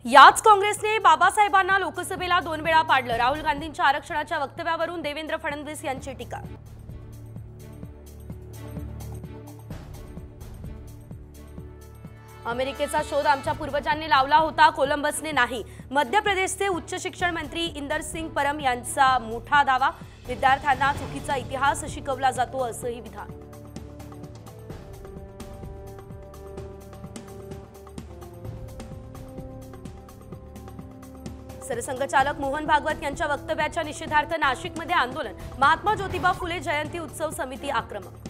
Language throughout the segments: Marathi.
याच काँग्रेसने बाबासाहेबांना लोकसभेला 2 वेळा पाडलं। राहुल गांधींच्या आरक्षणाच्या वक्तव्यावरून देवेंद्र फडणवीस यांची टीका। अमेरिकेचा शोध आमच्या पूर्वजांनी लावला होता, कोलंबसने नाही। मध्य प्रदेशचे उच्च शिक्षण मंत्री इंदर सिंग परम यांचा मोठा दावा। विद्यार्थ्यांना चुकीचा इतिहास शिकवला जातो असंही विधान। सरसंघचालक मोहन भागवत यांच्या वक्तव्याच्या निषेधार्थ नाशिकमध्ये आंदोलन। महात्मा ज्योतिबा फुले जयंती उत्सव समिती आक्रमक।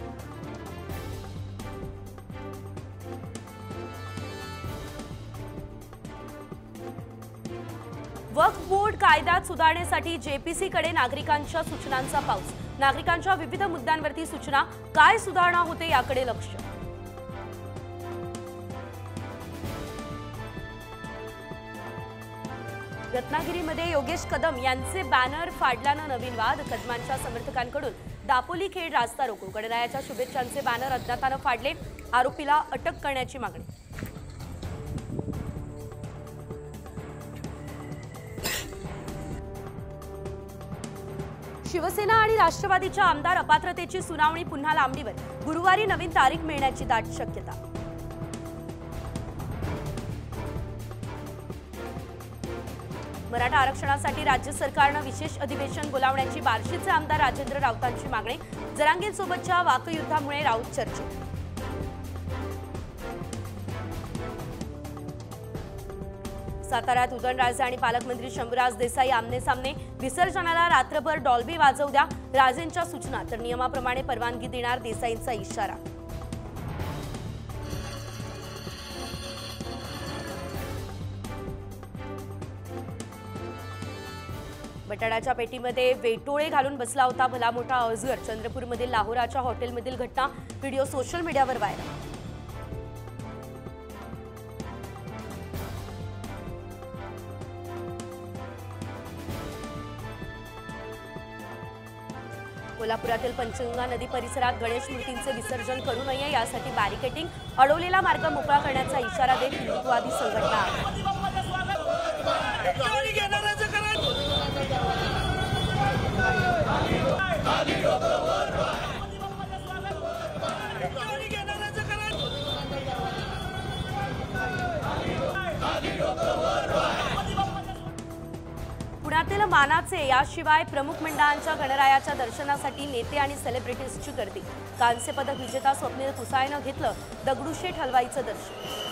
वक्फ बोर्ड कायद्यात सुधारणेसाठी जेपीसीकडे नागरिकांच्या सूचनांचा पाऊस। नागरिकांच्या विविध मुद्द्यांवरती सूचना, काय सुधारणा होते याकडे लक्ष। रत्नागिरीमध्ये योगेश कदम यांचे बॅनर फाडल्यानं नवीन वाद। कदमांच्या समर्थकांकडून दापोली खेड रास्ता रोको। गणरायाच्या शुभेच्छांचे बॅनर अज्ञातानं फाडले, आरोपीला अटक करण्याची मागणी। शिवसेना आणि राष्ट्रवादीच्या आमदार अपात्रतेची सुनावणी पुन्हा लांबणीवर। गुरुवारी नवीन तारीख मिळण्याची दाट शक्यता। मराठा आरक्षणासाठी राज्य सरकारनं विशेष अधिवेशन बोलावण्याची बार्शीचे आमदार राजेंद्र राऊतांची मागणी। जरांगेंसोबतच्या वाकयुद्धामुळे राऊत चर्चेत। साताऱ्यात उदयनराजे आणि पालकमंत्री शंभूराज देसाई आमने सामने। विसर्जनाला रात्रभर डॉल्बी वाजवू द्या, राजेंच्या सूचना, तर नियमाप्रमाणे परवानगी देणार देसाईंचा इशारा। बटाट्याच्या पेटीमध्ये वेटोळे घालून बसला होता भला मोठा अजगर। चंद्रपूरमधील लाहोराच्या हॉटेलमधील घटना, व्हिडिओ सोशल मीडियावर व्हायरल। कोल्हापुरातील पंचगंगा नदी परिसरात गणेश मूर्तींचे विसर्जन करू नये यासाठी बॅरिकेडिंग, अडवलेला मार्ग मोकळा करण्याचा इशारा देत हिंदुत्ववादी संघटना। पुण्यातील मानाचे याशिवाय प्रमुख मंडळांच्या गणरायाच्या दर्शनासाठी नेते आणि सेलिब्रिटीजची गर्दी। कांस्य पदक विजेता स्वप्नील कुसाळेनं घेतलं दगडूशेठ हलवाईचं दर्शन।